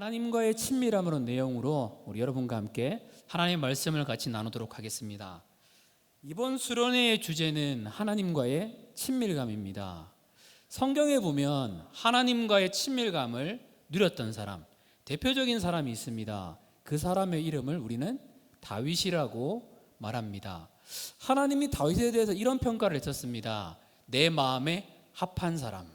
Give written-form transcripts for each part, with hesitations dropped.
하나님과의 친밀함으로 내용으로 우리 여러분과 함께 하나님의 말씀을 같이 나누도록 하겠습니다. 이번 수련회의 주제는 하나님과의 친밀감입니다. 성경에 보면 하나님과의 친밀감을 누렸던 사람, 대표적인 사람이 있습니다. 그 사람의 이름을 우리는 다윗이라고 말합니다. 하나님이 다윗에 대해서 이런 평가를 했었습니다. 내 마음에 합한 사람.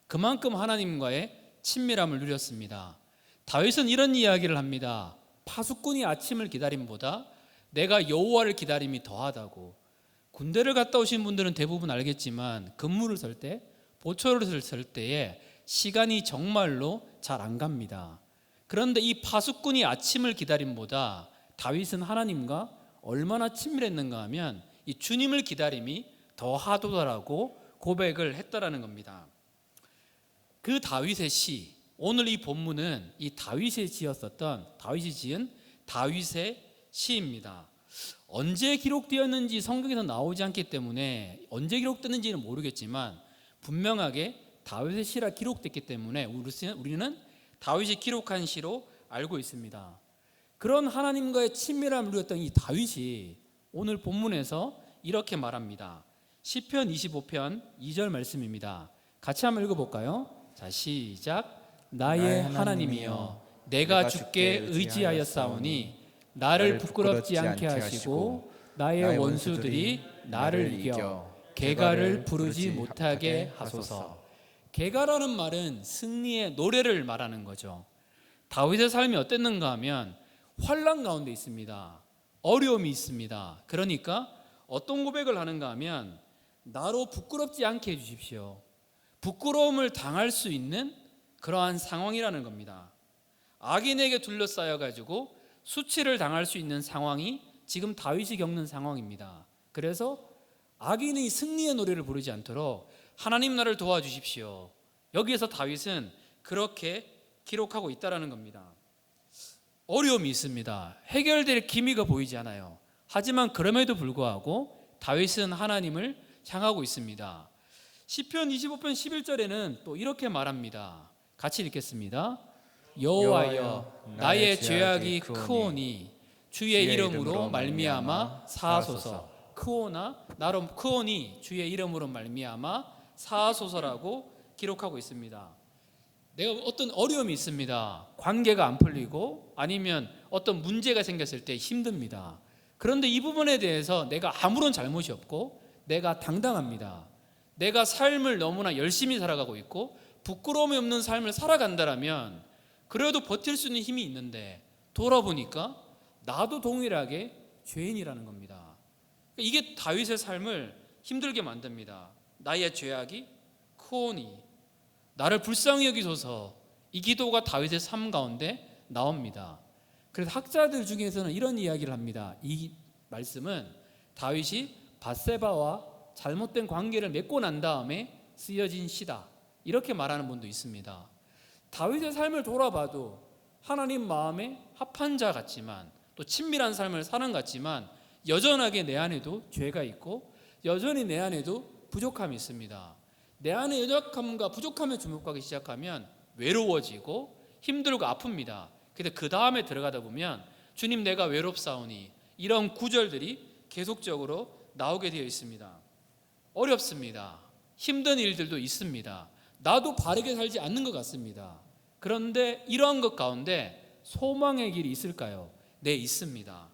그만큼 하나님과의 친밀함을 누렸습니다. 다윗은 이런 이야기를 합니다. 파수꾼이 아침을 기다림보다 내가 여호와를 기다림이 더하다고. 군대를 갔다 오신 분들은 대부분 알겠지만 근무를 설 때, 보초를 설 때에 시간이 정말로 잘 안 갑니다. 그런데 이 파수꾼이 아침을 기다림보다 다윗은 하나님과 얼마나 친밀했는가 하면 이 주님을 기다림이 더하도다라고 고백을 했다라는 겁니다. 그 다윗의 시, 오늘 이 본문은 이 다윗이 지은 다윗의 시입니다. 언제 기록되었는지 성경에서 나오지 않기 때문에 언제 기록됐는지는 모르겠지만 분명하게 다윗의 시라 기록됐기 때문에 우리는 다윗이 기록한 시로 알고 있습니다. 그런 하나님과의 친밀함을 누렸던 이 다윗이 오늘 본문에서 이렇게 말합니다. 시편 25편 2절 말씀입니다. 같이 한번 읽어볼까요? 자, 시작. 나의 하나님이여, 내가 주께 의지하였사오니 나를 부끄럽지 않게 하시고 나의 원수들이 나를 이겨 개가를 부르지 못하게 하소서. 개가라는 말은 승리의 노래를 말하는 거죠. 다윗의 삶이 어땠는가 하면 환난 가운데 있습니다. 어려움이 있습니다. 그러니까 어떤 고백을 하는가 하면 나로 부끄럽지 않게 해주십시오. 부끄러움을 당할 수 있는 그러한 상황이라는 겁니다. 악인에게 둘러싸여 가지고 수치를 당할 수 있는 상황이 지금 다윗이 겪는 상황입니다. 그래서 악인이 승리의 노래를 부르지 않도록 하나님 나를 도와주십시오. 여기에서 다윗은 그렇게 기록하고 있다는 겁니다. 어려움이 있습니다. 해결될 기미가 보이지 않아요. 하지만 그럼에도 불구하고 다윗은 하나님을 향하고 있습니다. 시편 25편 11절에는 또 이렇게 말합니다. 같이 읽겠습니다. 여호와여, 나의 죄악이 크오니 주의 이름으로 말미암아 사하소서. 크오니 주의 이름으로 말미암아 사하소서라고 기록하고 있습니다. 내가 어떤 어려움이 있습니다. 관계가 안 풀리고 아니면 어떤 문제가 생겼을 때 힘듭니다. 그런데 이 부분에 대해서 내가 아무런 잘못이 없고 내가 당당합니다. 내가 삶을 너무나 열심히 살아가고 있고 부끄러움이 없는 삶을 살아간다라면 그래도 버틸 수 있는 힘이 있는데 돌아보니까 나도 동일하게 죄인이라는 겁니다. 이게 다윗의 삶을 힘들게 만듭니다. 나의 죄악이 크오니, 나를 불쌍히 여기소서. 이 기도가 다윗의 삶 가운데 나옵니다. 그래서 학자들 중에서는 이런 이야기를 합니다. 이 말씀은 다윗이 밧세바와 잘못된 관계를 맺고 난 다음에 쓰여진 시다, 이렇게 말하는 분도 있습니다. 다윗의 삶을 돌아봐도 하나님 마음에 합한 자 같지만 또 친밀한 삶을 사는 것 같지만 여전하게 내 안에도 죄가 있고 여전히 내 안에도 부족함이 있습니다. 내 안에 연약함과 부족함에 주목하기 시작하면 외로워지고 힘들고 아픕니다. 근데 그 다음에 들어가다 보면 주님 내가 외롭사오니, 이런 구절들이 계속적으로 나오게 되어 있습니다. 어렵습니다. 힘든 일들도 있습니다. 나도 바르게 살지 않는 것 같습니다. 그런데 이러한 것 가운데 소망의 길이 있을까요? 네, 있습니다.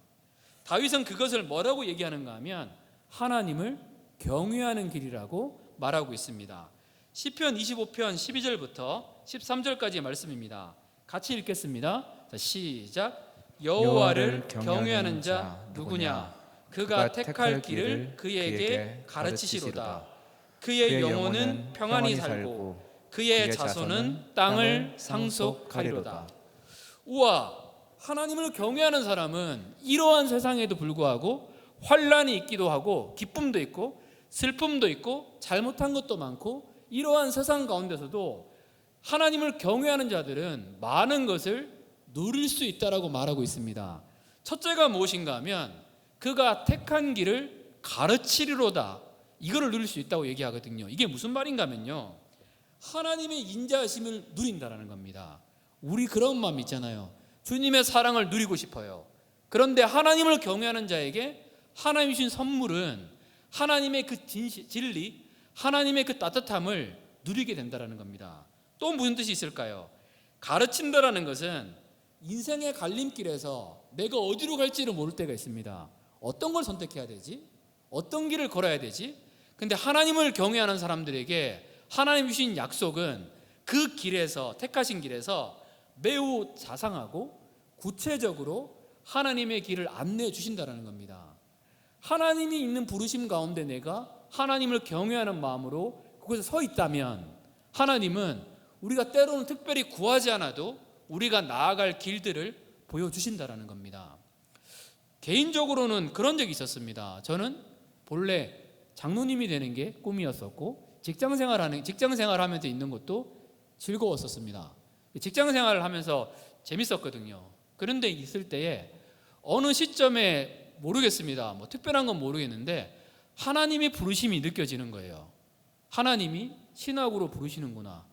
다윗은 그것을 뭐라고 얘기하는가 하면 하나님을 경외하는 길이라고 말하고 있습니다. 시편 25편 12절부터 13절까지의 말씀입니다. 같이 읽겠습니다. 자, 시작. 여호와를 경외하는 자 누구냐? 그가 택할 길을 그에게 가르치시로다. 그의 영혼은 평안히 살고 그의 자손은 땅을 상속하리로다. 우와, 하나님을 경외하는 사람은 이러한 세상에도 불구하고 환난이 있기도 하고 기쁨도 있고 슬픔도 있고 잘못한 것도 많고 이러한 세상 가운데서도 하나님을 경외하는 자들은 많은 것을 누릴 수 있다라고 말하고 있습니다. 첫째가 무엇인가 하면 그가 택한 길을 가르치리로다, 이거를 누릴 수 있다고 얘기하거든요. 이게 무슨 말인가 하면요, 하나님의 인자하심을 누린다라는 겁니다. 우리 그런 마음 있잖아요. 주님의 사랑을 누리고 싶어요. 그런데 하나님을 경외하는 자에게 하나님 주신 선물은 하나님의 그 진리, 하나님의 그 따뜻함을 누리게 된다는 겁니다. 또 무슨 뜻이 있을까요? 가르친다라는 것은 인생의 갈림길에서 내가 어디로 갈지를 모를 때가 있습니다. 어떤 걸 선택해야 되지? 어떤 길을 걸어야 되지? 근데 하나님을 경외하는 사람들에게 하나님 주신 약속은 그 길에서, 택하신 길에서 매우 자상하고 구체적으로 하나님의 길을 안내해 주신다는 겁니다. 하나님이 있는 부르심 가운데 내가 하나님을 경외하는 마음으로 그곳에 서 있다면 하나님은 우리가 때로는 특별히 구하지 않아도 우리가 나아갈 길들을 보여주신다는 겁니다. 개인적으로는 그런 적이 있었습니다. 저는 본래 장로님이 되는 게 꿈이었었고 직장 생활하면서 있는 것도 즐거웠었습니다. 직장 생활을 하면서 재밌었거든요. 그런데 있을 때에 어느 시점에 모르겠습니다. 뭐 특별한 건 모르겠는데 하나님의 부르심이 느껴지는 거예요. 하나님이 신학으로 부르시는구나.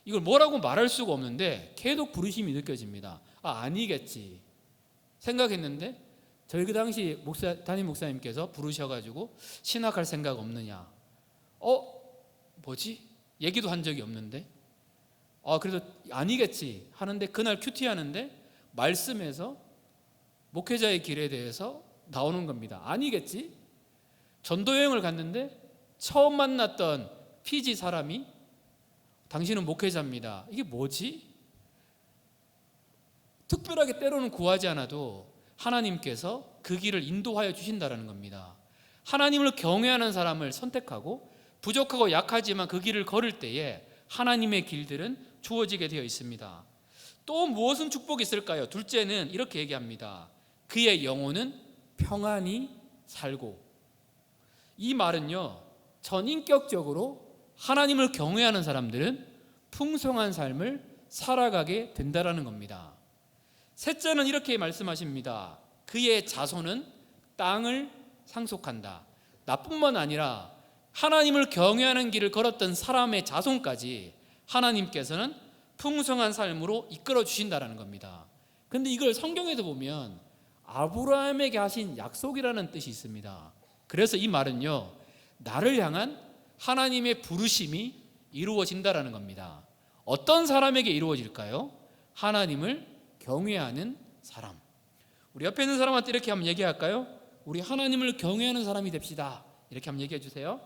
이걸 뭐라고 말할 수가 없는데 계속 부르심이 느껴집니다. 아니겠지 생각했는데 저희 그 당시 담임 목사님께서 부르셔가지고 신학할 생각 없느냐. 뭐지? 얘기도 한 적이 없는데 그래서 아니겠지 하는데 그날 큐티하는데 말씀에서 목회자의 길에 대해서 나오는 겁니다. 아니겠지? 전도여행을 갔는데 처음 만났던 피지 사람이 당신은 목회자입니다. 이게 뭐지? 특별하게 때로는 구하지 않아도 하나님께서 그 길을 인도하여 주신다는 겁니다. 하나님을 경외하는 사람을 선택하고 부족하고 약하지만 그 길을 걸을 때에 하나님의 길들은 주어지게 되어 있습니다. 또 무엇은 축복이 있을까요? 둘째는 이렇게 얘기합니다. 그의 영혼은 평안히 살고. 이 말은요, 전인격적으로 하나님을 경외하는 사람들은 풍성한 삶을 살아가게 된다는 겁니다. 셋째는 이렇게 말씀하십니다. 그의 자손은 땅을 상속한다. 나뿐만 아니라 하나님을 경외하는 길을 걸었던 사람의 자손까지 하나님께서는 풍성한 삶으로 이끌어 주신다는 겁니다. 그런데 이걸 성경에도 보면 아브라함에게 하신 약속이라는 뜻이 있습니다. 그래서 이 말은요, 나를 향한 하나님의 부르심이 이루어진다는 겁니다. 어떤 사람에게 이루어질까요? 하나님을 경외하는 사람. 우리 옆에 있는 사람한테 이렇게 한번 얘기할까요? 우리 하나님을 경외하는 사람이 됩시다. 이렇게 한번 얘기해 주세요.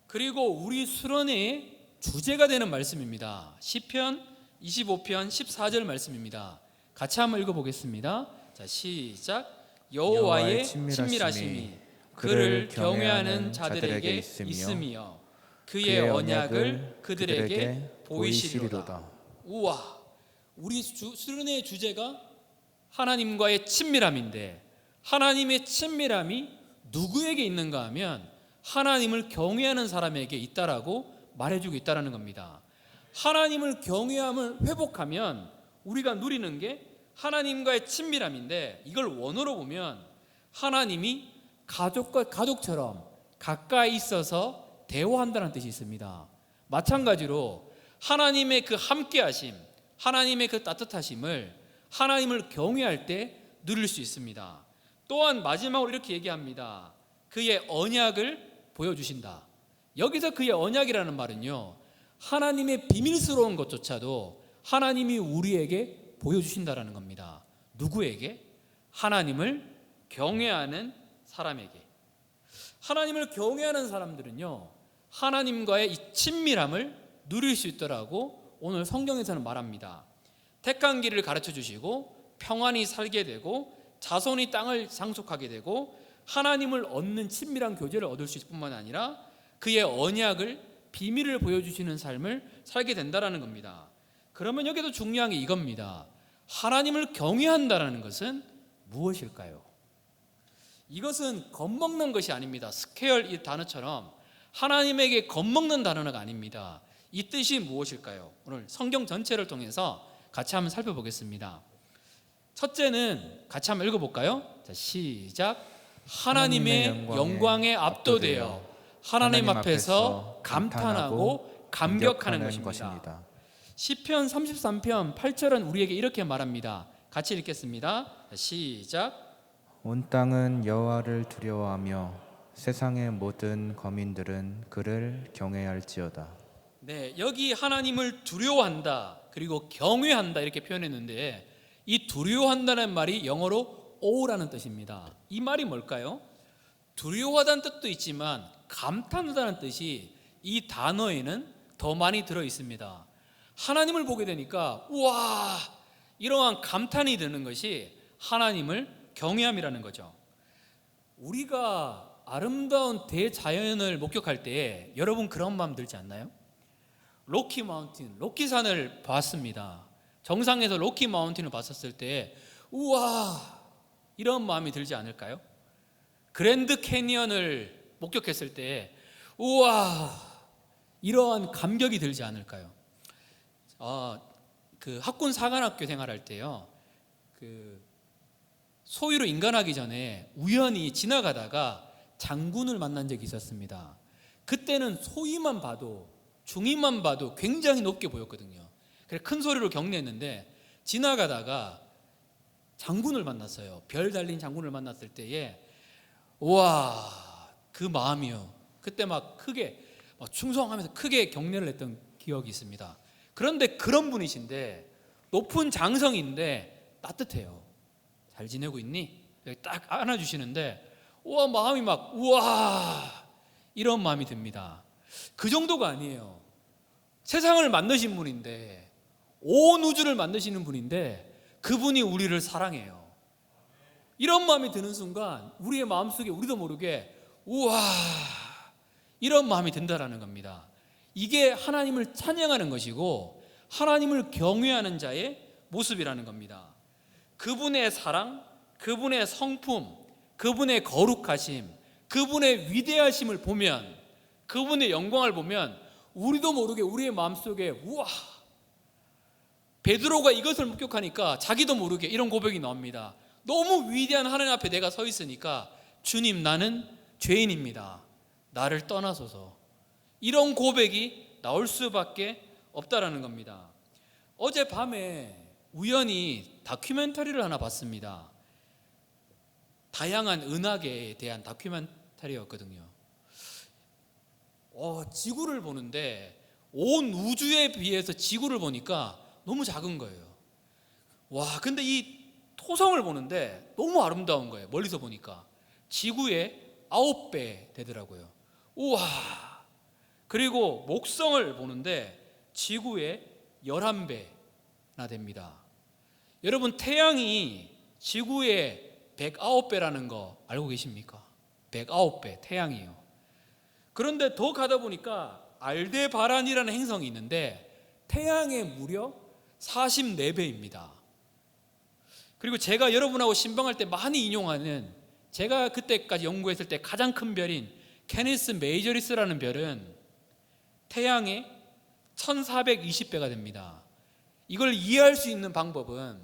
그리고 우리 수련회의 주제가 되는 말씀입니다. 시편 25편 14절 말씀입니다. 같이 한번 읽어보겠습니다. 자, 시작. 여호와의 친밀하심이 그를 경외하는 자들에게 있으며 그의 언약을 그들에게 보이시리로다. 우와, 우리 수련회의 주제가 하나님과의 친밀함인데 하나님의 친밀함이 누구에게 있는가 하면 하나님을 경외하는 사람에게 있다라고 말해주고 있다는 겁니다. 하나님을 경외함을 회복하면 우리가 누리는 게 하나님과의 친밀함인데 이걸 원어로 보면 하나님이 가족처럼 가까이 있어서 대화한다는 뜻이 있습니다. 마찬가지로 하나님의 그 함께하심, 하나님의 그 따뜻하심을 하나님을 경외할 때 누릴 수 있습니다. 또한 마지막으로 이렇게 얘기합니다. 그의 언약을 보여주신다. 여기서 그의 언약이라는 말은요, 하나님의 비밀스러운 것조차도 하나님이 우리에게 보여주신다는 겁니다. 누구에게? 하나님을 경외하는 사람에게. 하나님을 경외하는 사람들은요, 하나님과의 이 친밀함을 누릴 수 있더라고 오늘 성경에서는 말합니다. 택한 길을 가르쳐 주시고 평안히 살게 되고 자손이 땅을 상속하게 되고 하나님을 얻는 친밀한 교제를 얻을 수 있을 뿐만 아니라 그의 언약을 비밀을 보여주시는 삶을 살게 된다는 겁니다. 그러면 여기도 중요한 게 이겁니다. 하나님을 경외한다는 것은 무엇일까요? 이것은 겁먹는 것이 아닙니다. 스케열 이 단어처럼 하나님에게 겁먹는 단어가 아닙니다. 이 뜻이 무엇일까요? 오늘 성경 전체를 통해서 같이 한번 살펴보겠습니다. 첫째는 같이 한번 읽어볼까요? 자, 시작. 하나님의 영광에 압도되어 하나님 앞에서 감탄하고 감격하는 것입니다. 시편 33편 8절은 우리에게 이렇게 말합니다. 같이 읽겠습니다. 시작. 온 땅은 여호와를 두려워하며 세상의 모든 거민들은 그를 경외할지어다. 네, 여기 하나님을 두려워한다 그리고 경외한다 이렇게 표현했는데, 이 두려워한다는 말이 영어로 aw라는 뜻입니다. 이 말이 뭘까요? 두려워하다는 뜻도 있지만 감탄하다는 뜻이 이 단어에는 더 많이 들어 있습니다. 하나님을 보게 되니까 우와, 이러한 감탄이 드는 것이 하나님을 경외함이라는 거죠. 우리가 아름다운 대자연을 목격할 때 여러분 그런 마음 들지 않나요? 로키 마운틴, 로키산을 봤습니다. 정상에서 로키 마운틴을 봤었을 때 우와, 이런 마음이 들지 않을까요? 그랜드 캐니언을 목격했을 때 우와, 이러한 감격이 들지 않을까요? 그 학군 사관학교 생활할 때요, 그 소위로 인간하기 전에 우연히 지나가다가 장군을 만난 적이 있었습니다. 그때는 소위만 봐도, 중위만 봐도 굉장히 높게 보였거든요. 그래서 큰 소리로 경례했는데 지나가다가 장군을 만났어요. 별 달린 장군을 만났을 때에 와, 그 마음이요, 그때 막 크게 충성하면서 크게 경례를 했던 기억이 있습니다. 그런데 그런 분이신데, 높은 장성인데 따뜻해요. 잘 지내고 있니? 딱 안아주시는데 우와, 마음이 막 우와, 이런 마음이 듭니다. 그 정도가 아니에요. 세상을 만드신 분인데, 온 우주를 만드시는 분인데 그분이 우리를 사랑해요. 이런 마음이 드는 순간 우리의 마음속에 우리도 모르게 우와, 이런 마음이 든다라는 겁니다. 이게 하나님을 찬양하는 것이고 하나님을 경외하는 자의 모습이라는 겁니다. 그분의 사랑, 그분의 성품, 그분의 거룩하심, 그분의 위대하심을 보면, 그분의 영광을 보면 우리도 모르게 우리의 마음속에 우와, 베드로가 이것을 목격하니까 자기도 모르게 이런 고백이 나옵니다. 너무 위대한 하나님 앞에 내가 서 있으니까 주님, 나는 죄인입니다. 나를 떠나소서. 이런 고백이 나올 수밖에 없다라는 겁니다. 어젯밤에 우연히 다큐멘터리를 하나 봤습니다. 다양한 은하계에 대한 다큐멘터리였거든요. 지구를 보는데 온 우주에 비해서 지구를 보니까 너무 작은 거예요. 와, 근데 이 토성을 보는데 너무 아름다운 거예요. 멀리서 보니까 지구의 9배 되더라고요. 우와. 그리고 목성을 보는데 지구의 11배나 됩니다. 여러분, 태양이 지구의 109배라는 거 알고 계십니까? 109배, 태양이요. 그런데 더 가다 보니까 알데바란이라는 행성이 있는데 태양의 무려 44배입니다. 그리고 제가 여러분하고 신방할 때 많이 인용하는, 제가 그때까지 연구했을 때 가장 큰 별인 케니스 메이저리스라는 별은 태양의 1420배가 됩니다. 이걸 이해할 수 있는 방법은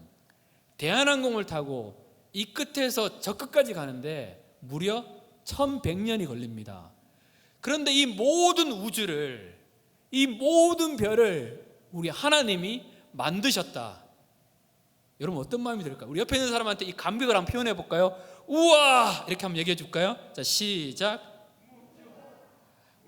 대한항공을 타고 이 끝에서 저 끝까지 가는데 무려 1100년이 걸립니다. 그런데 이 모든 우주를, 이 모든 별을 우리 하나님이 만드셨다. 여러분 어떤 마음이 들을까요? 우리 옆에 있는 사람한테 이 감격을 한번 표현해 볼까요? 우와! 이렇게 한번 얘기해 줄까요? 자, 시작.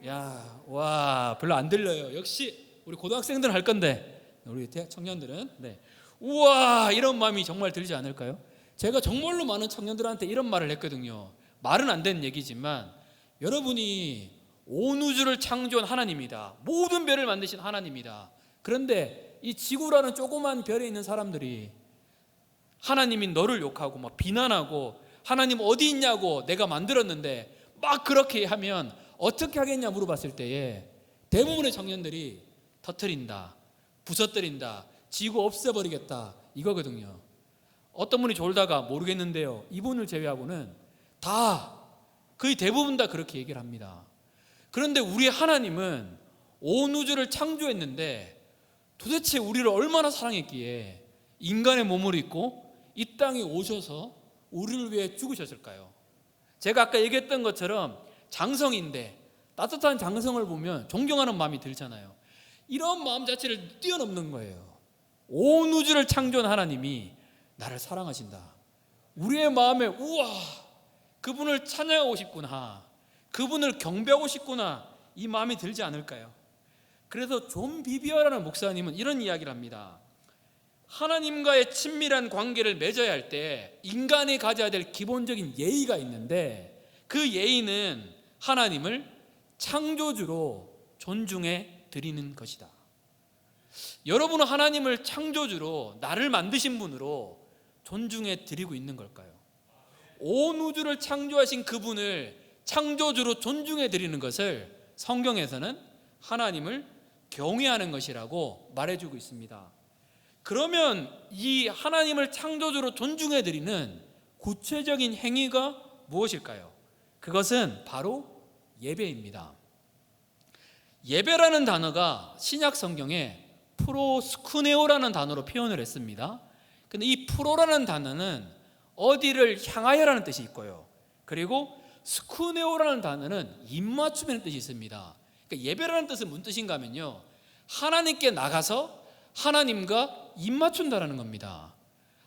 야, 와, 별로 안 들려요. 역시 우리 고등학생들은 할 건데 우리 청년들은, 네, 우와, 이런 마음이 정말 들지 않을까요? 제가 정말로 많은 청년들한테 이런 말을 했거든요. 말은 안 되는 얘기지만 여러분이 온 우주를 창조한 하나님이다. 모든 별을 만드신 하나님이다. 그런데 이 지구라는 조그만 별에 있는 사람들이 하나님이 너를 욕하고 막 비난하고 하나님 어디 있냐고 내가 만들었는데 막 그렇게 하면 어떻게 하겠냐 물어봤을 때에 대부분의 청년들이 터뜨린다, 부서뜨린다, 지구 없애버리겠다 이거거든요. 어떤 분이 졸다가 모르겠는데요, 이분을 제외하고는 다, 거의 대부분 다 그렇게 얘기를 합니다. 그런데 우리 하나님은 온 우주를 창조했는데 도대체 우리를 얼마나 사랑했기에 인간의 몸을 입고 이 땅에 오셔서 우리를 위해 죽으셨을까요? 제가 아까 얘기했던 것처럼 장성인데 따뜻한 장성을 보면 존경하는 마음이 들잖아요. 이런 마음 자체를 뛰어넘는 거예요. 온 우주를 창조한 하나님이 나를 사랑하신다. 우리의 마음에 우와, 그분을 찬양하고 싶구나, 그분을 경배하고 싶구나, 이 마음이 들지 않을까요? 그래서 존 비비어라는 목사님은 이런 이야기를 합니다. 하나님과의 친밀한 관계를 맺어야 할 때 인간이 가져야 될 기본적인 예의가 있는데, 그 예의는 하나님을 창조주로 존중해 드리는 것이다. 여러분은 하나님을 창조주로, 나를 만드신 분으로 존중해 드리고 있는 걸까요? 온 우주를 창조하신 그분을 창조주로 존중해 드리는 것을 성경에서는 하나님을 경외하는 것이라고 말해주고 있습니다. 그러면 이 하나님을 창조주로 존중해 드리는 구체적인 행위가 무엇일까요? 그것은 바로 예배입니다. 예배라는 단어가 신약 성경에 프로스쿠네오라는 단어로 표현을 했습니다. 근데 이 프로라는 단어는 어디를 향하여라는 뜻이 있고요, 그리고 스쿠네오라는 단어는 입맞춤이라는 뜻이 있습니다. 그러니까 예배라는 뜻은 무슨 뜻인가 하면요, 하나님께 나가서 하나님과 입맞춘다라는 겁니다.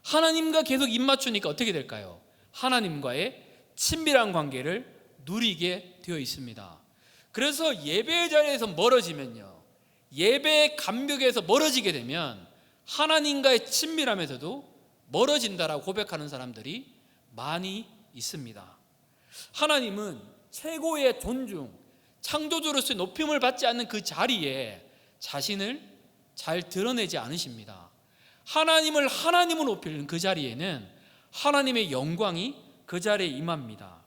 하나님과 계속 입맞추니까 어떻게 될까요? 하나님과의 친밀한 관계를 누리게 되어 있습니다. 그래서 예배의 자리에서 멀어지면요, 예배의 감격에서 멀어지게 되면 하나님과의 친밀함에서도 멀어진다라고 고백하는 사람들이 많이 있습니다. 하나님은 최고의 존중, 창조주로서의 높임을 받지 않는 그 자리에 자신을 잘 드러내지 않으십니다. 하나님을 하나님으로 높이는 그 자리에는 하나님의 영광이 그 자리에 임합니다.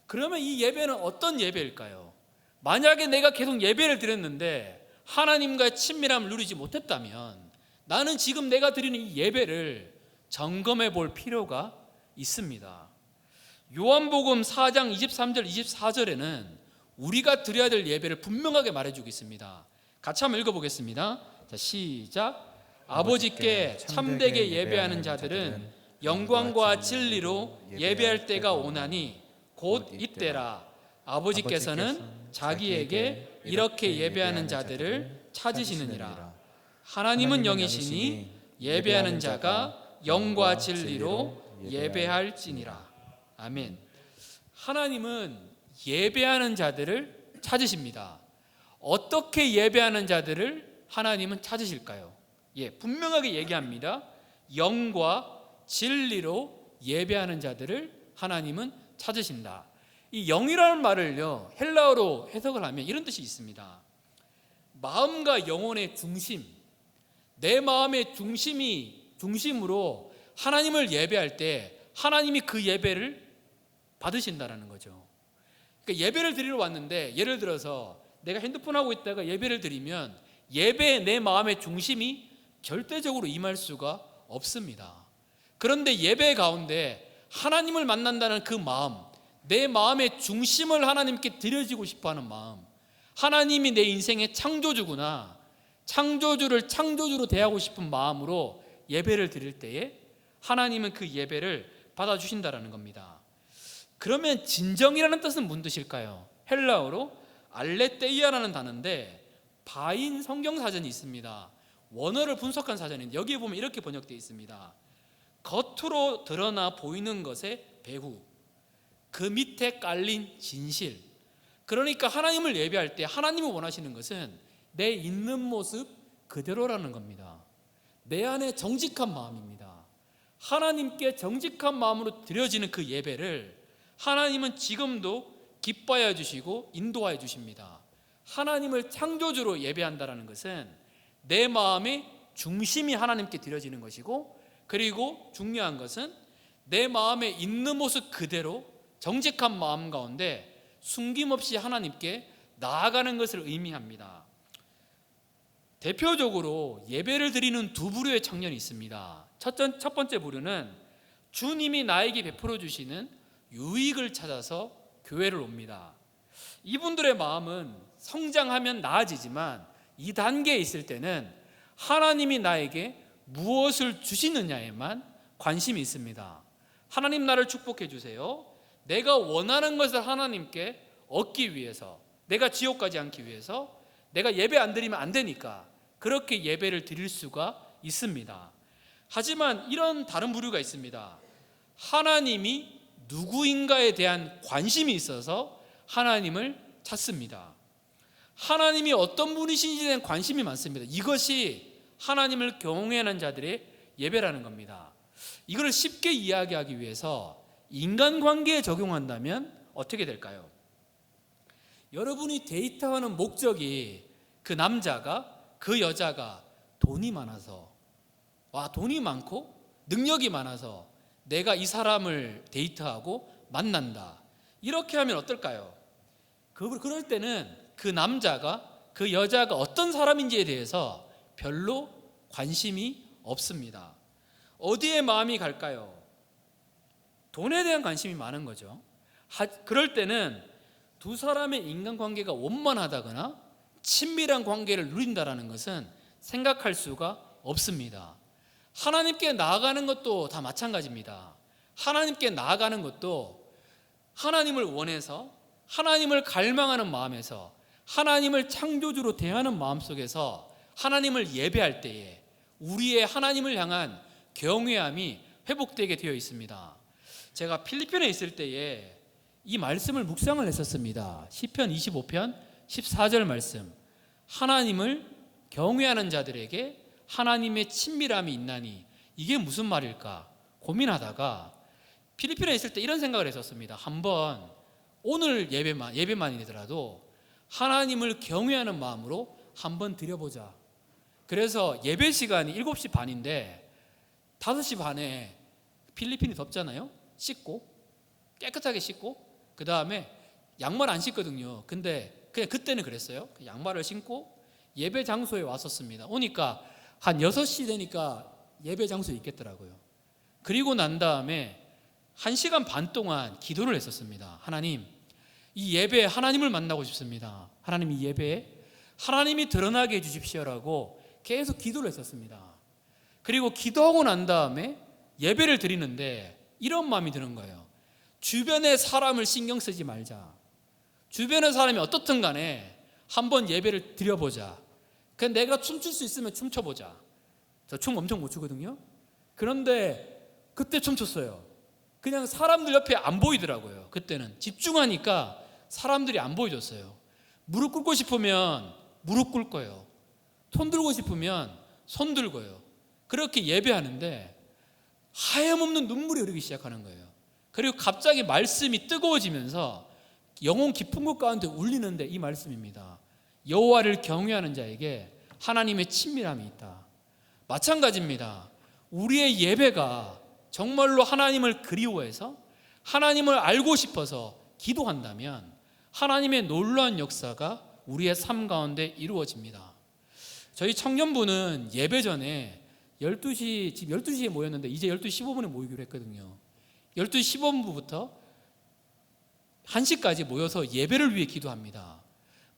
그러면 이 예배는 어떤 예배일까요? 만약에 내가 계속 예배를 드렸는데 하나님과의 친밀함을 누리지 못했다면 나는 지금 내가 드리는 이 예배를 점검해 볼 필요가 있습니다. 요한복음 4장 23절 24절에는 우리가 드려야 될 예배를 분명하게 말해주고 있습니다. 같이 한번 읽어보겠습니다. 자, 시작. 아버지께 참되게 예배하는 자들은 영광과 진리로 예배할 때가 오나니 곧 이때라. 아버지께서는 자기에게 이렇게 예배하는 자들을 찾으시느니라. 하나님은 영이시니 예배하는 자가 영과 진리로 예배할지니라. 아멘. 하나님은 예배하는 자들을 찾으십니다. 어떻게 예배하는 자들을 하나님은 찾으실까요? 분명하게 얘기합니다. 영과 진리로 예배하는 자들을 하나님은 찾으신다. 이 영이라는 말을요, 헬라어로 해석을 하면 이런 뜻이 있습니다. 마음과 영혼의 중심, 내 마음의 중심으로 하나님을 예배할 때 하나님이 그 예배를 받으신다라는 거죠. 그러니까 예배를 드리러 왔는데, 예를 들어서 내가 핸드폰 하고 있다가 예배를 드리면 예배에 내 마음의 중심이 절대적으로 임할 수가 없습니다. 그런데 예배 가운데 하나님을 만난다는 그 마음, 내 마음의 중심을 하나님께 드려지고 싶어하는 마음, 하나님이 내 인생의 창조주구나, 창조주를 창조주로 대하고 싶은 마음으로 예배를 드릴 때에 하나님은 그 예배를 받아주신다라는 겁니다. 그러면 진정이라는 뜻은 무슨 뜻일까요? 헬라어로 알레테이아라는 단어인데 바인 성경사전이 있습니다. 원어를 분석한 사전인데 여기에 보면 이렇게 번역되어 있습니다. 겉으로 드러나 보이는 것의 배후, 그 밑에 깔린 진실. 그러니까 하나님을 예배할 때 하나님이 원하시는 것은 내 있는 모습 그대로라는 겁니다. 내 안에 정직한 마음입니다. 하나님께 정직한 마음으로 드려지는 그 예배를 하나님은 지금도 기뻐해 주시고 인도하여 주십니다. 하나님을 창조주로 예배한다는 것은 내 마음의 중심이 하나님께 드려지는 것이고, 그리고 중요한 것은 내 마음에 있는 모습 그대로 정직한 마음 가운데 숨김없이 하나님께 나아가는 것을 의미합니다. 대표적으로 예배를 드리는 두 부류의 청년이 있습니다. 첫 번째 부류는 주님이 나에게 베풀어 주시는 유익을 찾아서 교회를 옵니다. 이분들의 마음은 성장하면 나아지지만 이 단계에 있을 때는 하나님이 나에게 무엇을 주시느냐에만 관심이 있습니다. 하나님 나를 축복해 주세요. 내가 원하는 것을 하나님께 얻기 위해서, 내가 지옥 가지 않기 위해서 내가 예배 안 드리면 안 되니까 그렇게 예배를 드릴 수가 있습니다. 하지만 이런 다른 부류가 있습니다. 하나님이 누구인가에 대한 관심이 있어서 하나님을 찾습니다. 하나님이 어떤 분이신지에 대한 관심이 많습니다. 이것이 하나님을 경외하는 자들의 예배라는 겁니다. 이걸 쉽게 이야기하기 위해서 인간관계에 적용한다면 어떻게 될까요? 여러분이 데이트하는 목적이 그 남자가 그 여자가 돈이 많아서 돈이 많고 능력이 많아서 내가 이 사람을 데이트하고 만난다, 이렇게 하면 어떨까요? 그럴 때는 그 남자가 그 여자가 어떤 사람인지에 대해서 별로 관심이 없습니다. 어디에 마음이 갈까요? 돈에 대한 관심이 많은 거죠. 그럴 때는 두 사람의 인간관계가 원만하다거나 친밀한 관계를 누린다는 것은 생각할 수가 없습니다. 하나님께 나아가는 것도 다 마찬가지입니다. 하나님께 나아가는 것도 하나님을 원해서, 하나님을 갈망하는 마음에서, 하나님을 창조주로 대하는 마음속에서 하나님을 예배할 때에 우리의 하나님을 향한 경외함이 회복되게 되어 있습니다. 제가 필리핀에 있을 때에 이 말씀을 묵상을 했었습니다. 시편 25편 14절 말씀, 하나님을 경외하는 자들에게 하나님의 친밀함이 있나니, 이게 무슨 말일까 고민하다가 필리핀에 있을 때 이런 생각을 했었습니다. 한번 오늘 예배만이더라도 하나님을 경외하는 마음으로 한번 드려보자. 그래서 예배 시간이 7시 반인데 5시 반에 필리핀이 덥잖아요. 씻고 깨끗하게 씻고 그 다음에 양말 안 신거든요. 근데 그냥 그때는 그랬어요. 양말을 신고 예배 장소에 왔었습니다. 오니까 한 6시 되니까 예배 장소에 있겠더라고요. 그리고 난 다음에 1시간 반 동안 기도를 했었습니다. 하나님, 이 예배에 하나님을 만나고 싶습니다. 하나님, 이 예배에 하나님이 드러나게 해주십시오라고 계속 기도를 했었습니다. 그리고 기도하고 난 다음에 예배를 드리는데 이런 마음이 드는 거예요. 주변의 사람을 신경 쓰지 말자. 주변의 사람이 어떻든 간에 한번 예배를 드려보자. 그냥 내가 춤출 수 있으면 춤춰보자. 저 춤 엄청 못 추거든요. 그런데 그때 춤췄어요. 그냥 사람들 옆에 안 보이더라고요. 그때는 집중하니까 사람들이 안 보여줬어요. 무릎 꿇고 싶으면 무릎 꿇고요. 손 들고 싶으면 손 들고요. 그렇게 예배하는데 하염없는 눈물이 흐르기 시작하는 거예요. 그리고 갑자기 말씀이 뜨거워지면서 영혼 깊은 곳 가운데 울리는데 이 말씀입니다. 여호와를 경외하는 자에게 하나님의 친밀함이 있다. 마찬가지입니다. 우리의 예배가 정말로 하나님을 그리워해서 하나님을 알고 싶어서 기도한다면 하나님의 놀라운 역사가 우리의 삶 가운데 이루어집니다. 저희 청년부는 예배 전에 12시, 지금 12시에 모였는데 이제 12시 15분에 모이기로 했거든요. 12시 15분부터 1시까지 모여서 예배를 위해 기도합니다.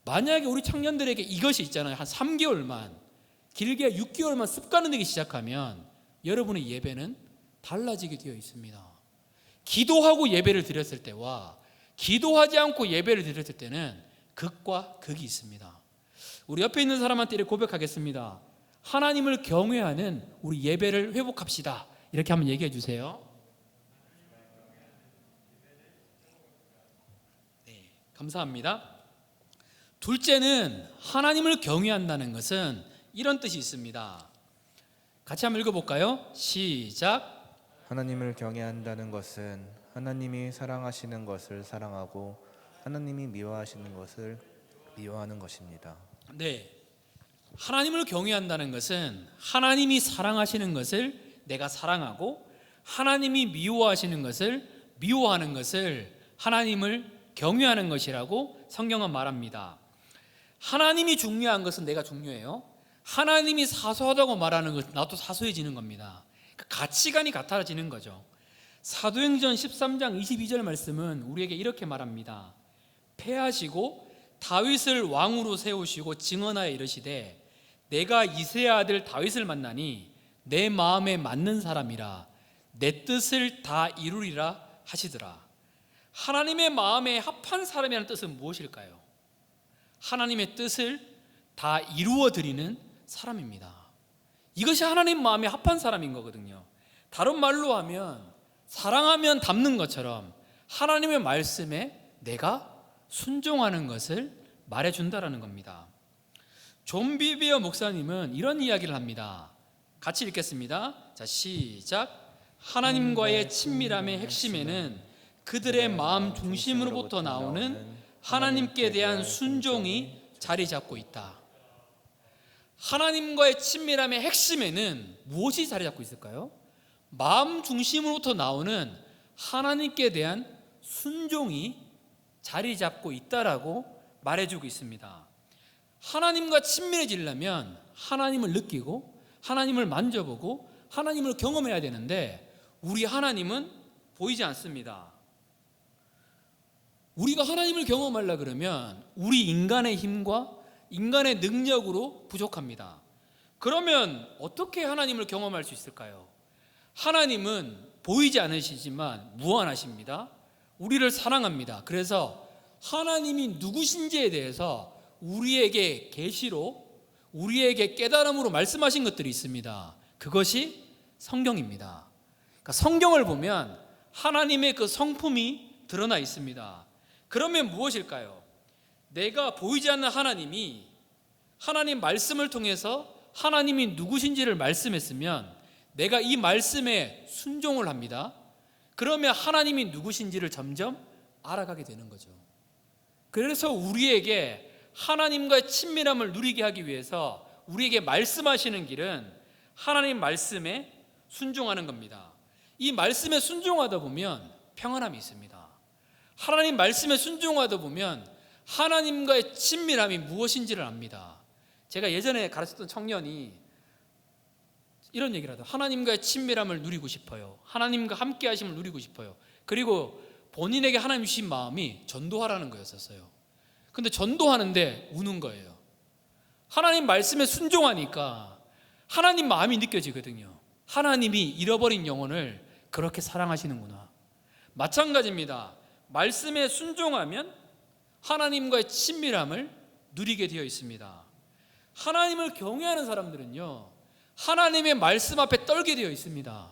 만약에 우리 청년들에게 이것이 있잖아요. 한 3개월만, 길게 6개월만 습관을 내기 시작하면 여러분의 예배는 달라지게 되어 있습니다. 기도하고 예배를 드렸을 때와 기도하지 않고 예배를 드렸을 때는 극과 극이 있습니다. 우리 옆에 있는 사람한테 이렇게 고백하겠습니다. 하나님을 경외하는 우리 예배를 회복합시다. 이렇게 한번 얘기해 주세요. 네, 감사합니다. 둘째는 하나님을 경외한다는 것은 이런 뜻이 있습니다. 같이 한번 읽어볼까요? 시작. 하나님을 경외한다는 것은 하나님이 사랑하시는 것을 사랑하고 하나님이 미워하시는 것을 미워하는 것입니다. 네, 하나님을 경외한다는 것은 하나님이 사랑하시는 것을 내가 사랑하고 하나님이 미워하시는 것을 미워하는 것을 하나님을 경외하는 것이라고 성경은 말합니다. 하나님이 중요한 것은 내가 중요해요. 하나님이 사소하다고 말하는 것은 나도 사소해지는 겁니다. 가치관이 같아지는 거죠. 사도행전 13장 22절 말씀은 우리에게 이렇게 말합니다. 패하시고 다윗을 왕으로 세우시고 증언하여 이르시되 내가 이새의 아들 다윗을 만나니 내 마음에 맞는 사람이라 내 뜻을 다 이루리라 하시더라. 하나님의 마음에 합한 사람이라는 뜻은 무엇일까요? 하나님의 뜻을 다 이루어 드리는 사람입니다. 이것이 하나님 마음에 합한 사람인 거거든요. 다른 말로 하면 사랑하면 닮는 것처럼 하나님의 말씀에 내가 순종하는 것을 말해준다라는 겁니다. 존 비비어 목사님은 이런 이야기를 합니다. 같이 읽겠습니다. 자, 시작. 하나님과의 친밀함의 핵심에는 그들의 마음 중심으로부터 나오는 하나님께 대한 순종이 자리 잡고 있다. 하나님과의 친밀함의 핵심에는 무엇이 자리 잡고 있을까요? 마음 중심으로부터 나오는 하나님께 대한 순종이 자리 잡고 있다라고 말해주고 있습니다. 하나님과 친밀해지려면 하나님을 느끼고 하나님을 만져보고 하나님을 경험해야 되는데 우리 하나님은 보이지 않습니다. 우리가 하나님을 경험하려고 그러면 우리 인간의 힘과 인간의 능력으로 부족합니다. 그러면 어떻게 하나님을 경험할 수 있을까요? 하나님은 보이지 않으시지만 무한하십니다. 우리를 사랑합니다. 그래서 하나님이 누구신지에 대해서 우리에게 계시로, 우리에게 깨달음으로 말씀하신 것들이 있습니다. 그것이 성경입니다. 그러니까 성경을 보면 하나님의 그 성품이 드러나 있습니다. 그러면 무엇일까요? 내가 보이지 않는 하나님이 하나님 말씀을 통해서 하나님이 누구신지를 말씀했으면 내가 이 말씀에 순종을 합니다. 그러면 하나님이 누구신지를 점점 알아가게 되는 거죠. 그래서 우리에게 하나님과의 친밀함을 누리게 하기 위해서 우리에게 말씀하시는 길은 하나님 말씀에 순종하는 겁니다. 이 말씀에 순종하다 보면 평안함이 있습니다. 하나님 말씀에 순종하다 보면 하나님과의 친밀함이 무엇인지를 압니다. 제가 예전에 가르쳤던 청년이 이런 얘기를 하더라고요. 하나님과의 친밀함을 누리고 싶어요. 하나님과 함께 하심을 누리고 싶어요. 그리고 본인에게 하나님 주신 마음이 전도하라는 거였었어요. 근데 전도하는데 우는 거예요. 하나님 말씀에 순종하니까 하나님 마음이 느껴지거든요. 하나님이 잃어버린 영혼을 그렇게 사랑하시는구나. 마찬가지입니다. 말씀에 순종하면 하나님과의 친밀함을 누리게 되어 있습니다. 하나님을 경외하는 사람들은요, 하나님의 말씀 앞에 떨게 되어 있습니다.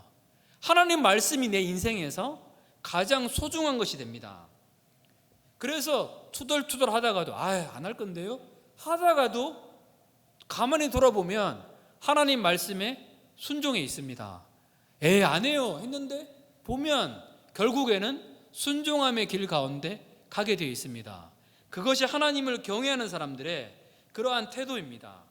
하나님 말씀이 내 인생에서 가장 소중한 것이 됩니다. 그래서 투덜투덜 하다가도 안 할 건데요 하다가도 가만히 돌아보면 하나님 말씀에 순종해 있습니다. 안 해요 했는데 보면 결국에는 순종함의 길 가운데 가게 되어 있습니다. 그것이 하나님을 경외하는 사람들의 그러한 태도입니다.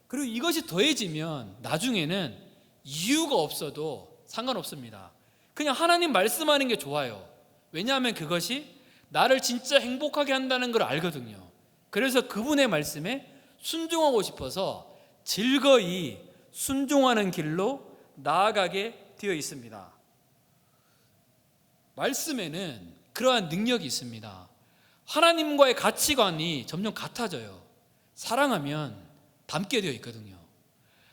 그리고 이것이 더해지면 나중에는 이유가 없어도 상관없습니다. 그냥 하나님 말씀하는 게 좋아요. 왜냐하면 그것이 나를 진짜 행복하게 한다는 걸 알거든요. 그래서 그분의 말씀에 순종하고 싶어서 즐거이 순종하는 길로 나아가게 되어 있습니다. 말씀에는 그러한 능력이 있습니다. 하나님과의 가치관이 점점 같아져요. 사랑하면 닮게 되어 있거든요.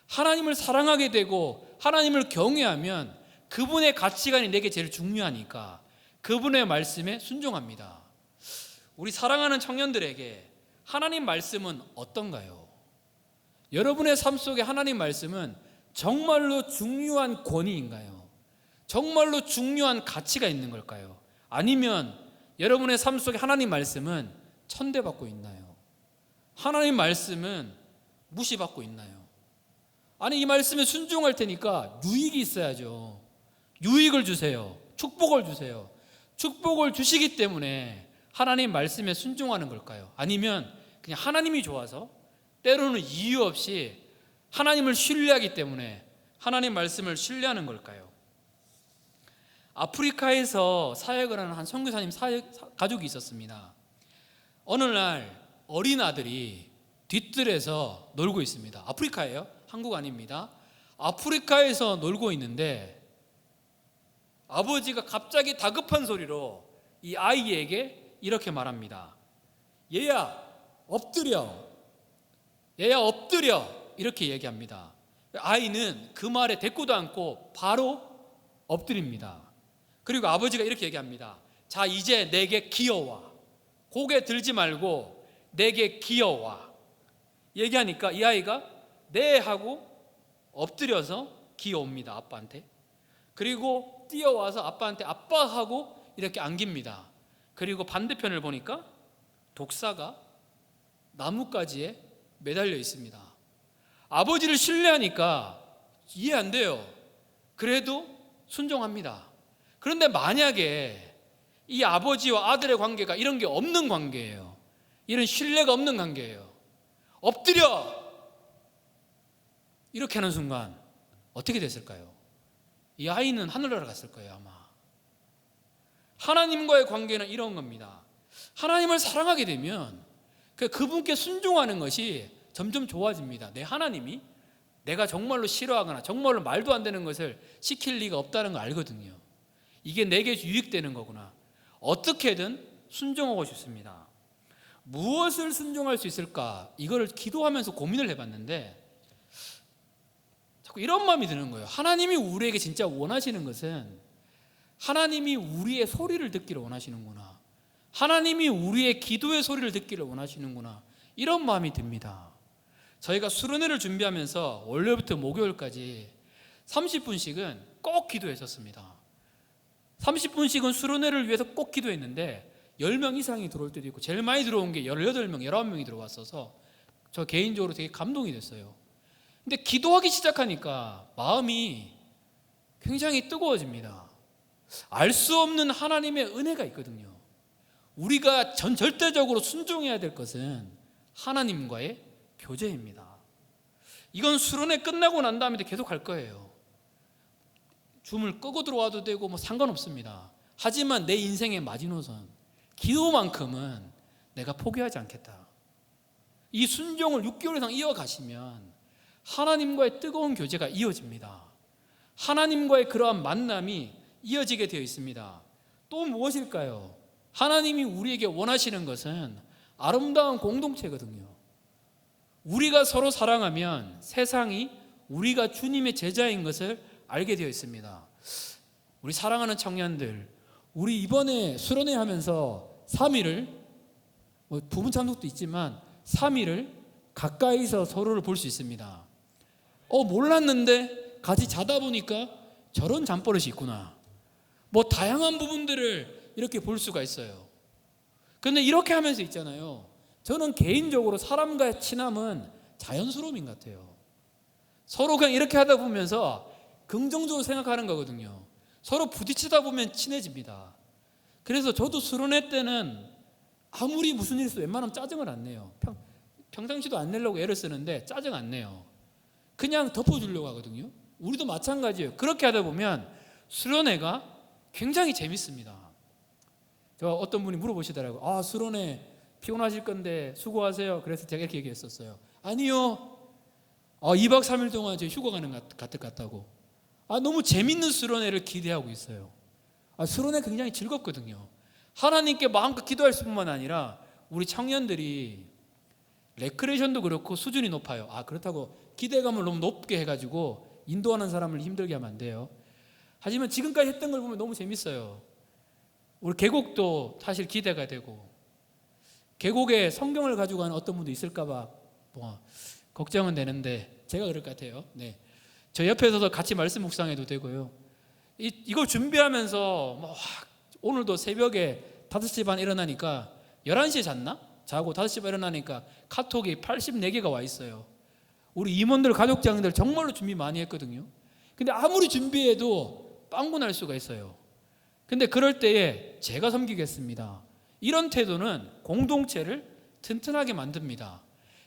하나님을 사랑하게 되고 하나님을 경외하면 그분의 가치관이 내게 제일 중요하니까 그분의 말씀에 순종합니다. 우리 사랑하는 청년들에게 하나님 말씀은 어떤가요? 여러분의 삶 속에 하나님 말씀은 정말로 중요한 권위인가요? 정말로 중요한 가치가 있는 걸까요? 아니면 여러분의 삶 속에 하나님 말씀은 천대받고 있나요? 하나님 말씀은 무시받고 있나요? 아니, 이 말씀에 순종할 테니까 유익이 있어야죠. 유익을 주세요. 축복을 주세요. 축복을 주시기 때문에 하나님 말씀에 순종하는 걸까요? 아니면 그냥 하나님이 좋아서 때로는 이유 없이 하나님을 신뢰하기 때문에 하나님 말씀을 신뢰하는 걸까요? 아프리카에서 사역을 하는 한 선교사님 가족이 있었습니다. 어느 날 어린 아들이 뒤뜰에서 놀고 있습니다. 아프리카예요. 한국 아닙니다. 아프리카에서 놀고 있는데 아버지가 갑자기 다급한 소리로 이 아이에게 이렇게 말합니다. 얘야 엎드려. 얘야 엎드려. 이렇게 얘기합니다. 아이는 그 말에 대꾸도 않고 바로 엎드립니다. 그리고 아버지가 이렇게 얘기합니다. 자, 이제 내게 기어와. 고개 들지 말고 내게 기어와. 얘기하니까 이 아이가 네 하고 엎드려서 기어옵니다. 아빠한테. 그리고 뛰어와서 아빠한테 아빠 하고 이렇게 안깁니다. 그리고 반대편을 보니까 독사가 나뭇가지에 매달려 있습니다. 아버지를 신뢰하니까 이해 안 돼요. 그래도 순종합니다. 그런데 만약에 이 아버지와 아들의 관계가 이런 게 없는 관계예요. 이런 신뢰가 없는 관계예요. 엎드려! 이렇게 하는 순간 어떻게 됐을까요? 이 아이는 하늘나라 갔을 거예요, 아마. 하나님과의 관계는 이런 겁니다. 하나님을 사랑하게 되면 그분께 순종하는 것이 점점 좋아집니다. 내 하나님이 내가 정말로 싫어하거나 정말로 말도 안 되는 것을 시킬 리가 없다는 걸 알거든요. 이게 내게 유익되는 거구나. 어떻게든 순종하고 싶습니다. 무엇을 순종할 수 있을까? 이거를 기도하면서 고민을 해봤는데 자꾸 이런 마음이 드는 거예요. 하나님이 우리에게 진짜 원하시는 것은 하나님이 우리의 소리를 듣기를 원하시는구나. 하나님이 우리의 기도의 소리를 듣기를 원하시는구나. 이런 마음이 듭니다. 저희가 수련회를 준비하면서 월요일부터 목요일까지 30분씩은 꼭 기도했었습니다. 30분씩은 수련회를 위해서 꼭 기도했는데 10명 이상이 들어올 때도 있고 제일 많이 들어온 게 18명, 19명이 들어왔어서 저 개인적으로 되게 감동이 됐어요. 근데 기도하기 시작하니까 마음이 굉장히 뜨거워집니다. 알 수 없는 하나님의 은혜가 있거든요. 우리가 절대적으로 순종해야 될 것은 하나님과의 교제입니다. 이건 수련회 끝나고 난 다음에 계속 할 거예요. 줌을 끄고 들어와도 되고 뭐 상관없습니다. 하지만 내 인생의 마지노선 기도만큼은 내가 포기하지 않겠다. 이 순종을 6개월 이상 이어가시면 하나님과의 뜨거운 교제가 이어집니다. 하나님과의 그러한 만남이 이어지게 되어 있습니다. 또 무엇일까요? 하나님이 우리에게 원하시는 것은 아름다운 공동체거든요. 우리가 서로 사랑하면 세상이 우리가 주님의 제자인 것을 알게 되어 있습니다. 우리 사랑하는 청년들, 우리 이번에 수련회 하면서 3일을 부분 참석도 있지만 3일을 가까이서 서로를 볼 수 있습니다. 몰랐는데 같이 자다 보니까 저런 잠버릇이 있구나. 뭐 다양한 부분들을 이렇게 볼 수가 있어요. 그런데 이렇게 하면서 있잖아요. 저는 개인적으로 사람과의 친함은 자연스러움인 것 같아요. 서로 그냥 이렇게 하다 보면서 긍정적으로 생각하는 거거든요. 서로 부딪히다 보면 친해집니다. 그래서 저도 수련회 때는 아무리 무슨 일 있어도 웬만하면 짜증을 안 내요. 평상시도 안 내려고 애를 쓰는데 짜증 안 내요. 그냥 덮어주려고 하거든요. 우리도 마찬가지예요. 그렇게 하다 보면 수련회가 굉장히 재밌습니다. 저 어떤 분이 물어보시더라고요. 수련회 피곤하실 건데 수고하세요. 그래서 제가 이렇게 얘기했었어요. 아니요. 2박 3일 동안 저 휴가 가는 것 같다고. 너무 재밌는 수련회를 기대하고 있어요. 수련회 굉장히 즐겁거든요. 하나님께 마음껏 기도할 뿐만 아니라 우리 청년들이 레크레이션도 그렇고 수준이 높아요. 그렇다고 기대감을 너무 높게 해가지고 인도하는 사람을 힘들게 하면 안 돼요. 하지만 지금까지 했던 걸 보면 너무 재밌어요. 우리 계곡도 사실 기대가 되고 계곡에 성경을 가지고 가는 어떤 분도 있을까봐 걱정은 되는데 제가 그럴 것 같아요. 네. 저 옆에서도 같이 말씀 묵상해도 되고요. 이걸 준비하면서 오늘도 새벽에 5시 반 일어나니까 11시에 잤나? 자고 5시 반 일어나니까 카톡이 84개가 와 있어요. 우리 임원들, 가족장들 정말로 준비 많이 했거든요. 근데 아무리 준비해도 빵꾸 날 수가 있어요. 근데 그럴 때에 제가 섬기겠습니다. 이런 태도는 공동체를 튼튼하게 만듭니다.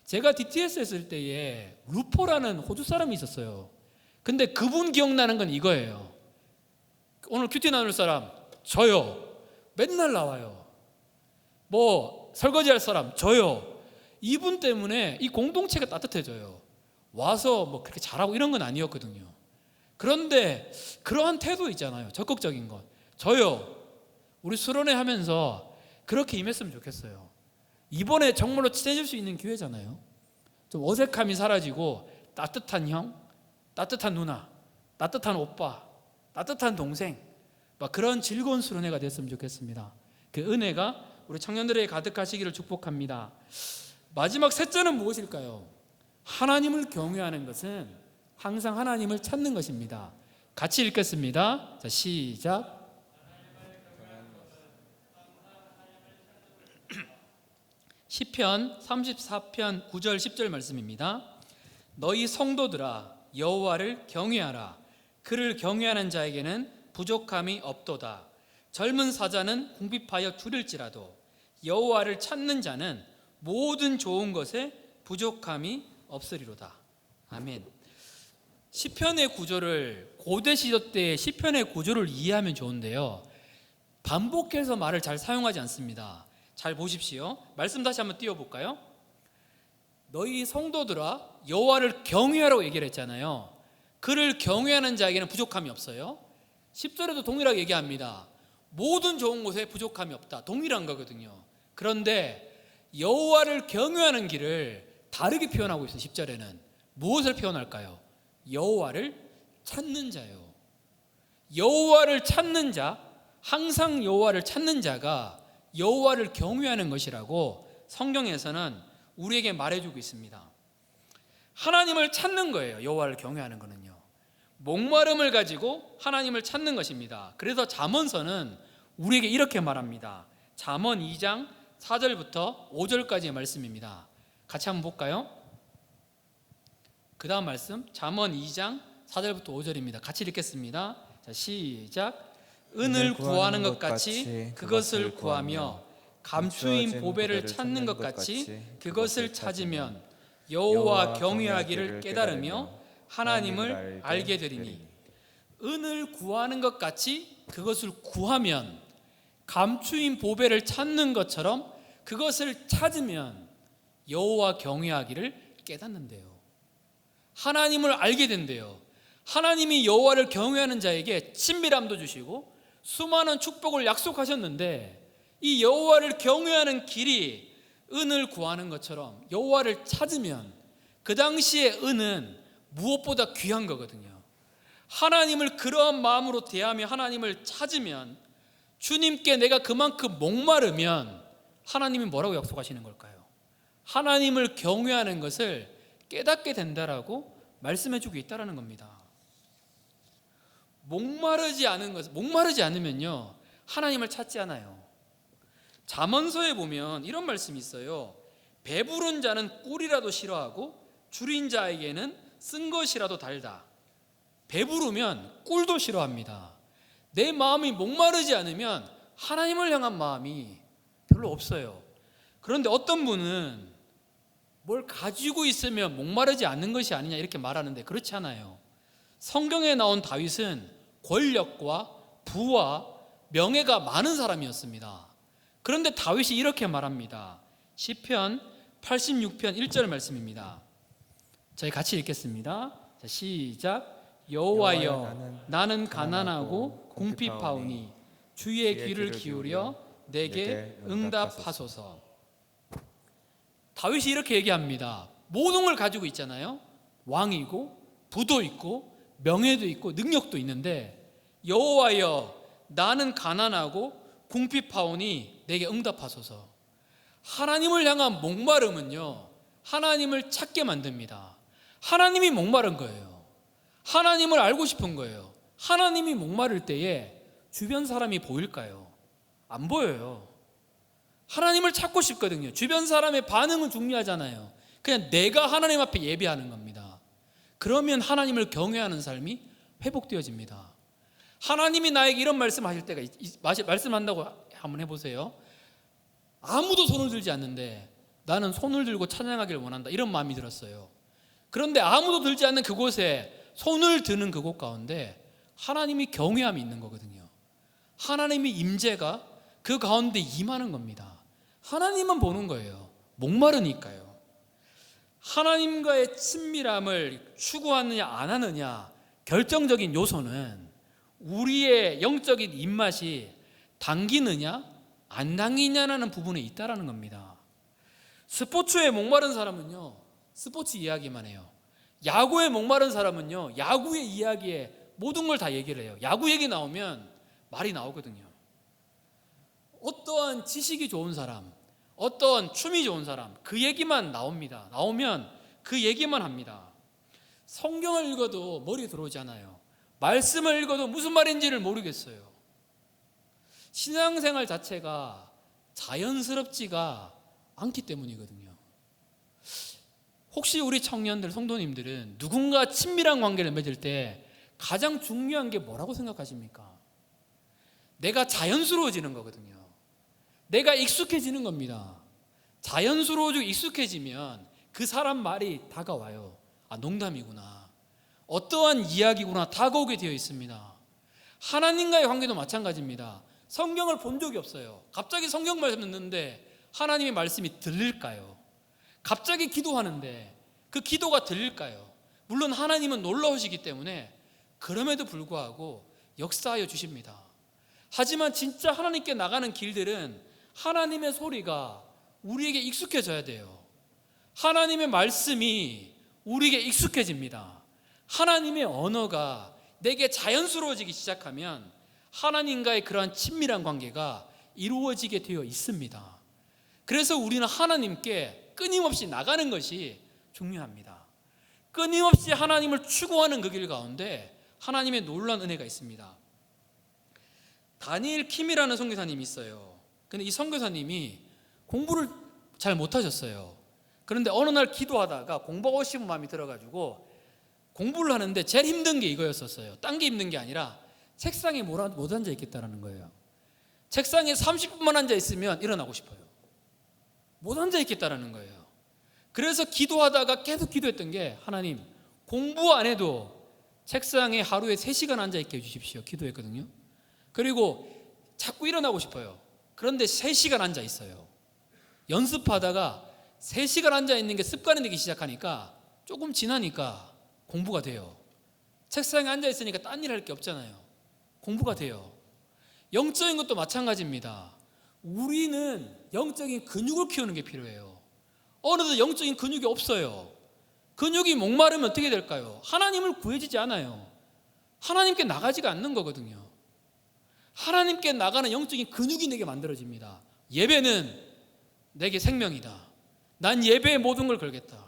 제가 DTS 했을 때에 루포라는 호주 사람이 있었어요. 근데 그분 기억나는 건 이거예요. 오늘 큐티 나눌 사람 저요. 맨날 나와요. 설거지할 사람 저요. 이분 때문에 이 공동체가 따뜻해져요. 와서 그렇게 잘하고 이런 건 아니었거든요. 그런데 그러한 태도 있잖아요. 적극적인 것. 저요. 우리 수련회 하면서 그렇게 임했으면 좋겠어요. 이번에 정말로 친해질 수 있는 기회잖아요. 좀 어색함이 사라지고 따뜻한 형, 따뜻한 누나, 따뜻한 오빠, 따뜻한 동생, 그런 즐거운 수련회가 됐으면 좋겠습니다. 그 은혜가 우리 청년들에게 가득하시기를 축복합니다. 마지막 셋째는 무엇일까요? 하나님을 경외하는 것은 항상 하나님을 찾는 것입니다. 같이 읽겠습니다. 자, 시작. 시편 34편 9절 10절 말씀입니다. 너희 성도들아 여호와를 경외하라. 그를 경외하는 자에게는 부족함이 없도다. 젊은 사자는 궁핍하여 줄일지라도 여호와를 찾는 자는 모든 좋은 것에 부족함이 없으리로다. 아멘. 시편의 구조를 고대 시대 때 시편의 구조를 이해하면 좋은데요, 반복해서 말을 잘 사용하지 않습니다. 잘 보십시오. 말씀 다시 한번 띄워볼까요? 너희 성도들아 여호와를 경외하라고 얘기를 했잖아요. 그를 경외하는 자에게는 부족함이 없어요. 10절에도 동일하게 얘기합니다. 모든 좋은 곳에 부족함이 없다. 동일한 거거든요. 그런데 여호와를 경외하는 길을 다르게 표현하고 있어요. 10절에는 무엇을 표현할까요? 여호와를 찾는 자요. 여호와를 찾는 자, 항상 여호와를 찾는 자가 여호와를 경외하는 것이라고 성경에서는 우리에게 말해주고 있습니다. 하나님을 찾는 거예요. 여호와를 경외하는 것은요, 목마름을 가지고 하나님을 찾는 것입니다. 그래서 잠언서는 우리에게 이렇게 말합니다. 잠언 2장 4절부터 5절까지의 말씀입니다. 같이 한번 볼까요? 그 다음 말씀 잠언 2장 4절부터 5절입니다. 같이 읽겠습니다. 자, 시작. 은을 구하는 것 같이 그것을 구하며 감추인 보배를 찾는 것 같이 그것을 찾으면 여호와 경외하기를 깨달으며 하나님을 알게 되리니. 은을 구하는 것 같이 그것을 구하면, 감추인 보배를 찾는 것처럼 그것을 찾으면 여호와 경외하기를 깨닫는데요. 하나님을 알게 된대요. 하나님이 여호와를 경외하는 자에게 친밀함도 주시고 수많은 축복을 약속하셨는데, 이 여호와를 경외하는 길이 은을 구하는 것처럼 여호와를 찾으면 그 당시의 은은 무엇보다 귀한 거거든요. 하나님을 그러한 마음으로 대하며 하나님을 찾으면, 주님께 내가 그만큼 목마르면 하나님이 뭐라고 약속하시는 걸까요? 하나님을 경외하는 것을 깨닫게 된다라고 말씀해주고 있다는 겁니다. 목마르지 않으면요 하나님을 찾지 않아요. 잠언서에 보면 이런 말씀이 있어요. 배부른 자는 꿀이라도 싫어하고 줄인 자에게는 쓴 것이라도 달다. 배부르면 꿀도 싫어합니다. 내 마음이 목마르지 않으면 하나님을 향한 마음이 별로 없어요. 그런데 어떤 분은 뭘 가지고 있으면 목마르지 않는 것이 아니냐 이렇게 말하는데, 그렇지 않아요. 성경에 나온 다윗은 권력과 부와 명예가 많은 사람이었습니다. 그런데 다윗이 이렇게 말합니다. 시편 86편 1절 말씀입니다. 저희 같이 읽겠습니다. 자, 시작. 여호와여 나는 가난하고 궁핍하오니 주의 귀를 기울여 내게 응답하소서. 다윗이 이렇게 얘기합니다. 모든 걸 가지고 있잖아요. 왕이고 부도 있고 명예도 있고 능력도 있는데, 여호와여 나는 가난하고 궁핍하오니 내게 응답하소서. 하나님을 향한 목마름은요 하나님을 찾게 만듭니다. 하나님이 목마른 거예요. 하나님을 알고 싶은 거예요. 하나님이 목마를 때에 주변 사람이 보일까요? 안 보여요. 하나님을 찾고 싶거든요. 주변 사람의 반응은 중요하잖아요. 그냥 내가 하나님 앞에 예배하는 겁니다. 그러면 하나님을 경외하는 삶이 회복되어집니다. 하나님이 나에게 이런 말씀하실 때가 말씀한다고 한번 해보세요. 아무도 손을 들지 않는데 나는 손을 들고 찬양하기를 원한다, 이런 마음이 들었어요. 그런데 아무도 들지 않는 그곳에 손을 드는 그곳 가운데 하나님이 경외함이 있는 거거든요. 하나님의 임재가 그 가운데 임하는 겁니다. 하나님만 보는 거예요. 목마르니까요. 하나님과의 친밀함을 추구하느냐 안 하느냐 결정적인 요소는 우리의 영적인 입맛이 당기느냐 안 당기냐라는 부분에 있다라는 겁니다. 스포츠에 목마른 사람은요 스포츠 이야기만 해요. 야구에 목마른 사람은요 야구의 이야기에 모든 걸 다 얘기를 해요. 야구 얘기 나오면 말이 나오거든요. 어떠한 지식이 좋은 사람, 어떠한 춤이 좋은 사람, 그 얘기만 나옵니다. 나오면 그 얘기만 합니다. 성경을 읽어도 머리에 들어오지 않아요. 말씀을 읽어도 무슨 말인지를 모르겠어요. 신앙생활 자체가 자연스럽지가 않기 때문이거든요. 혹시 우리 청년들, 성도님들은 누군가 친밀한 관계를 맺을 때 가장 중요한 게 뭐라고 생각하십니까? 내가 자연스러워지는 거거든요. 내가 익숙해지는 겁니다. 자연스러워지고 익숙해지면 그 사람 말이 다가와요. 아, 농담이구나. 어떠한 이야기구나 다가오게 되어 있습니다. 하나님과의 관계도 마찬가지입니다. 성경을 본 적이 없어요. 갑자기 성경 말씀 듣는데 하나님의 말씀이 들릴까요? 갑자기 기도하는데 그 기도가 들릴까요? 물론 하나님은 놀라우시기 때문에 그럼에도 불구하고 역사하여 주십니다. 하지만 진짜 하나님께 나가는 길들은 하나님의 소리가 우리에게 익숙해져야 돼요. 하나님의 말씀이 우리에게 익숙해집니다. 하나님의 언어가 내게 자연스러워지기 시작하면 하나님과의 그러한 친밀한 관계가 이루어지게 되어 있습니다. 그래서 우리는 하나님께 끊임없이 나가는 것이 중요합니다. 끊임없이 하나님을 추구하는 그 길 가운데 하나님의 놀라운 은혜가 있습니다. 다니엘 킴이라는 선교사님이 있어요. 근데 이 선교사님이 공부를 잘 못하셨어요. 그런데 어느 날 기도하다가 공부하고 싶은 마음이 들어가지고 공부를 하는데 제일 힘든 게 이거였었어요. 딴 게 힘든 게 아니라 책상에 못 앉아 있겠다라는 거예요. 책상에 30분만 앉아 있으면 일어나고 싶어요. 못 앉아 있겠다라는 거예요. 그래서 기도하다가 계속 기도했던 게 하나님, 공부 안 해도 책상에 하루에 3시간 앉아 있게 해주십시오. 기도했거든요. 그리고 자꾸 일어나고 싶어요. 그런데 3시간 앉아 있어요. 연습하다가 3시간 앉아 있는 게 습관이 되기 시작하니까 조금 지나니까 공부가 돼요. 책상에 앉아 있으니까 딴 일 할 게 없잖아요. 공부가 돼요. 영적인 것도 마찬가지입니다. 우리는 영적인 근육을 키우는 게 필요해요. 어느덧 영적인 근육이 없어요. 근육이 목마르면 어떻게 될까요? 하나님을 구해지지 않아요. 하나님께 나가지가 않는 거거든요. 하나님께 나가는 영적인 근육이 내게 만들어집니다. 예배는 내게 생명이다. 난 예배에 모든 걸 걸겠다.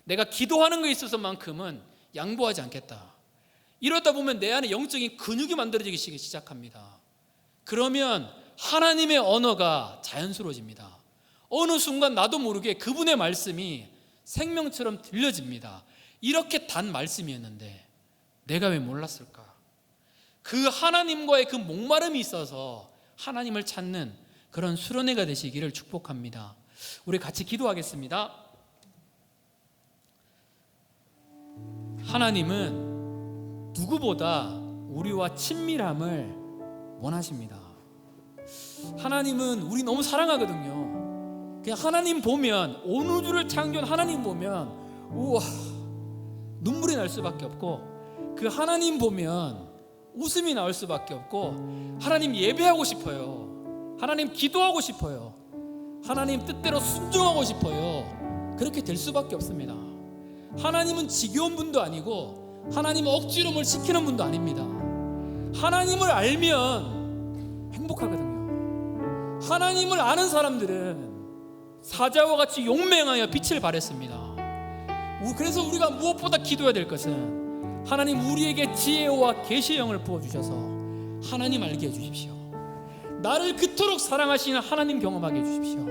내가 기도하는 것에 있어서만큼은 양보하지 않겠다. 이러다 보면 내 안에 영적인 근육이 만들어지기 시작합니다. 그러면 하나님의 언어가 자연스러워집니다. 어느 순간 나도 모르게 그분의 말씀이 생명처럼 들려집니다. 이렇게 단 말씀이었는데 내가 왜 몰랐을까? 그 하나님과의 그 목마름이 있어서 하나님을 찾는 그런 수련회가 되시기를 축복합니다. 우리 같이 기도하겠습니다. 하나님은 누구보다 우리와 친밀함을 원하십니다. 하나님은 우리 너무 사랑하거든요. 그냥 하나님 보면, 온 우주를 창조한 하나님 보면 우와, 눈물이 날 수밖에 없고, 그 하나님 보면 웃음이 나올 수밖에 없고, 하나님 예배하고 싶어요. 하나님 기도하고 싶어요. 하나님 뜻대로 순종하고 싶어요. 그렇게 될 수밖에 없습니다. 하나님은 지겨운 분도 아니고 하나님은 억지로 뭘 시키는 분도 아닙니다. 하나님을 알면 행복하거든요. 하나님을 아는 사람들은 사자와 같이 용맹하여 빛을 발했습니다. 그래서 우리가 무엇보다 기도해야 될 것은 하나님 우리에게 지혜와 계시의 영을 부어주셔서 하나님 알게 해주십시오. 나를 그토록 사랑하시는 하나님 경험하게 해주십시오.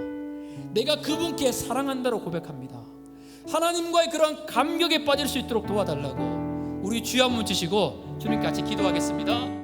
내가 그분께 사랑한다고 고백합니다. 하나님과의 그런 감격에 빠질 수 있도록 도와달라고 우리 주여 한번 주시고 주님께 같이 기도하겠습니다.